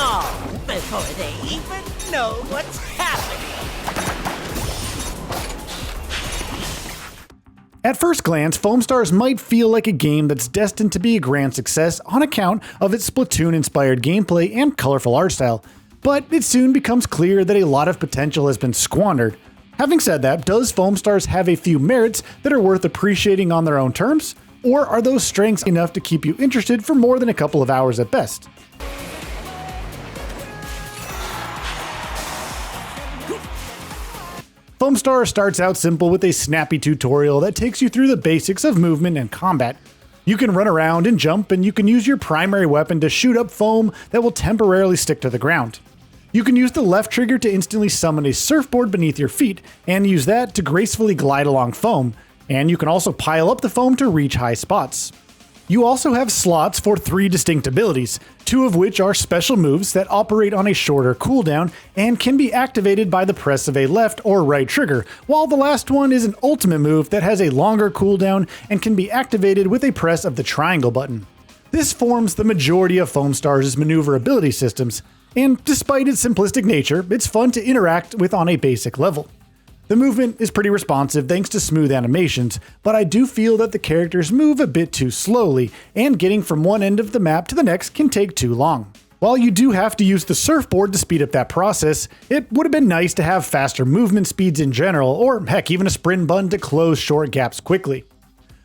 all before they even know what's happening. At first glance, Foamstars might feel like a game that's destined to be a grand success on account of its Splatoon-inspired gameplay and colorful art style, but it soon becomes clear that a lot of potential has been squandered. Having said that, does Foamstars have a few merits that are worth appreciating on their own terms? Or are those strengths enough to keep you interested for more than a couple of hours at best? Foamstars starts out simple with a snappy tutorial that takes you through the basics of movement and combat. You can run around and jump, and you can use your primary weapon to shoot up foam that will temporarily stick to the ground. You can use the left trigger to instantly summon a surfboard beneath your feet, and use that to gracefully glide along foam, and you can also pile up the foam to reach high spots. You also have slots for 3 distinct abilities, 2 of which are special moves that operate on a shorter cooldown and can be activated by the press of a left or right trigger, while the last one is an ultimate move that has a longer cooldown and can be activated with a press of the triangle button. This forms the majority of Foamstars' maneuverability systems, and despite its simplistic nature, it's fun to interact with on a basic level. The movement is pretty responsive thanks to smooth animations, but I do feel that the characters move a bit too slowly, and getting from one end of the map to the next can take too long. While you do have to use the surfboard to speed up that process, it would have been nice to have faster movement speeds in general, or heck, even a sprint button to close short gaps quickly.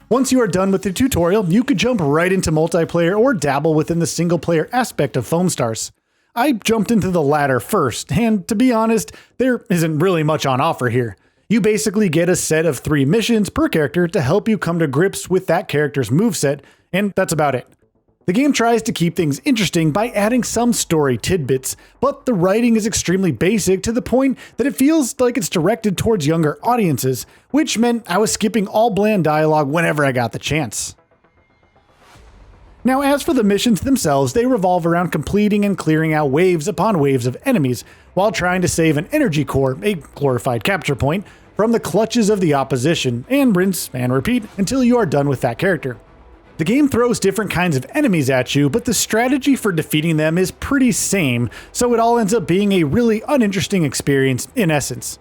Once you are done with the tutorial, you could jump right into multiplayer or dabble within the single player aspect of Foamstars. I jumped into the latter first, and to be honest, there isn't really much on offer here. You basically get a set of 3 missions per character to help you come to grips with that character's moveset, and that's about it. The game tries to keep things interesting by adding some story tidbits, but the writing is extremely basic to the point that it feels like it's directed towards younger audiences, which meant I was skipping all bland dialogue whenever I got the chance. Now, as for the missions themselves, they revolve around completing and clearing out waves upon waves of enemies, while trying to save an energy core, a glorified capture point, from the clutches of the opposition, and rinse and repeat until you are done with that character. The game throws different kinds of enemies at you, but the strategy for defeating them is pretty same, so it all ends up being a really uninteresting experience in essence.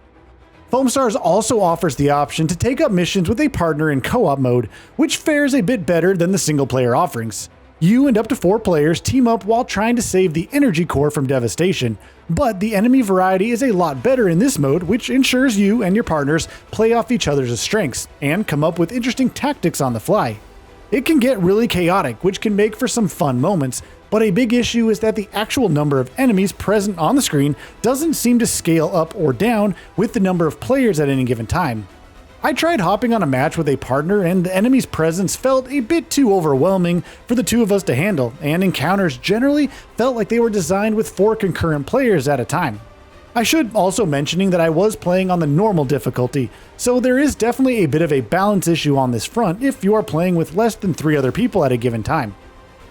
Foamstars also offers the option to take up missions with a partner in co-op mode, which fares a bit better than the single-player offerings. You and up to 4 players team up while trying to save the energy core from devastation, but the enemy variety is a lot better in this mode, which ensures you and your partners play off each other's strengths and come up with interesting tactics on the fly. It can get really chaotic, which can make for some fun moments, but a big issue is that the actual number of enemies present on the screen doesn't seem to scale up or down with the number of players at any given time. I tried hopping on a match with a partner, and the enemy's presence felt a bit too overwhelming for the 2 of us to handle, and encounters generally felt like they were designed with 4 concurrent players at a time. I should also mention that I was playing on the normal difficulty, so there is definitely a bit of a balance issue on this front if you are playing with less than 3 other people at a given time.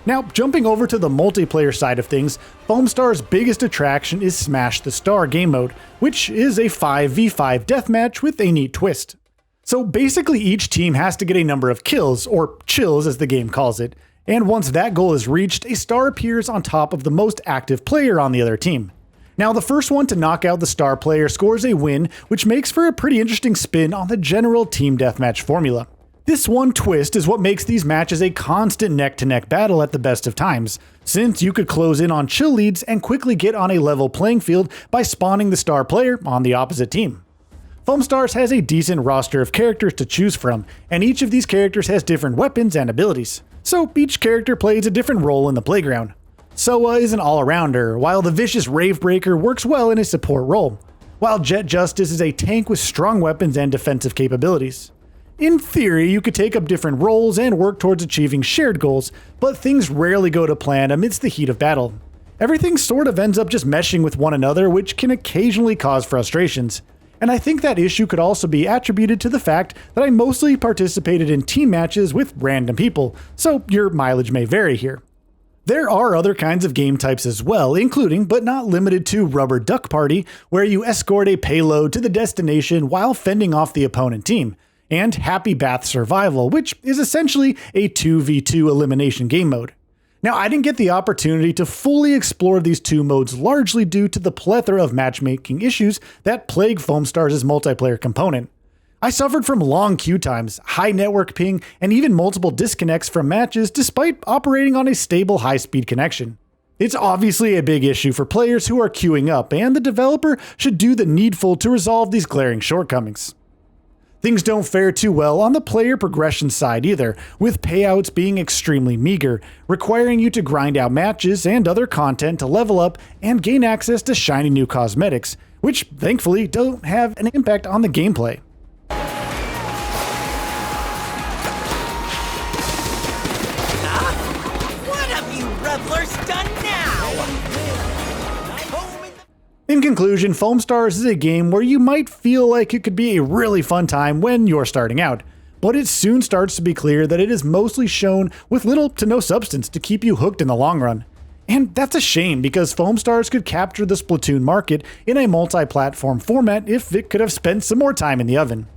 Now, jumping over to the multiplayer side of things, Foamstars' biggest attraction is Smash the Star game mode, which is a 5v5 deathmatch with a neat twist. So basically each team has to get a number of kills, or chills as the game calls it, and once that goal is reached, a star appears on top of the most active player on the other team. Now, the first one to knock out the star player scores a win, which makes for a pretty interesting spin on the general team deathmatch formula. This one twist is what makes these matches a constant neck-to-neck battle at the best of times, since you could close in on chill leads and quickly get on a level playing field by spawning the star player on the opposite team. Foamstars has a decent roster of characters to choose from, and each of these characters has different weapons and abilities, so each character plays a different role in the playground. Soa is an all-arounder, while the vicious Ravebreaker works well in a support role, while Jet Justice is a tank with strong weapons and defensive capabilities. In theory, you could take up different roles and work towards achieving shared goals, but things rarely go to plan amidst the heat of battle. Everything sort of ends up just meshing with one another, which can occasionally cause frustrations. And I think that issue could also be attributed to the fact that I mostly participated in team matches with random people, so your mileage may vary here. There are other kinds of game types as well, including but not limited to Rubber Duck Party, where you escort a payload to the destination while fending off the opponent team, and Happy Bath Survival, which is essentially a 2v2 elimination game mode. Now, I didn't get the opportunity to fully explore these two modes largely due to the plethora of matchmaking issues that plague Foamstars' multiplayer component. I suffered from long queue times, high network ping, and even multiple disconnects from matches despite operating on a stable high-speed connection. It's obviously a big issue for players who are queuing up, and the developer should do the needful to resolve these glaring shortcomings. Things don't fare too well on the player progression side either, with payouts being extremely meager, requiring you to grind out matches and other content to level up and gain access to shiny new cosmetics, which thankfully don't have an impact on the gameplay. What have you revelers done now? In conclusion, Foamstars is a game where you might feel like it could be a really fun time when you're starting out, but it soon starts to be clear that it is mostly shown with little to no substance to keep you hooked in the long run. And that's a shame because Foamstars could capture the Splatoon market in a multi-platform format if it could have spent some more time in the oven.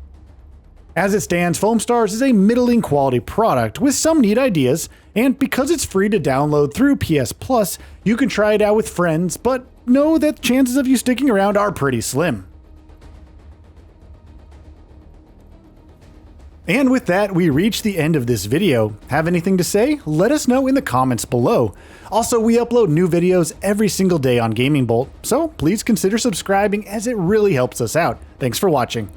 As it stands, Foamstars is a middling quality product with some neat ideas, and because it's free to download through PS Plus, you can try it out with friends, but know that chances of you sticking around are pretty slim. And with that, we reach the end of this video. Have anything to say? Let us know in the comments below. Also, we upload new videos every single day on GamingBolt, so please consider subscribing as it really helps us out. Thanks for watching.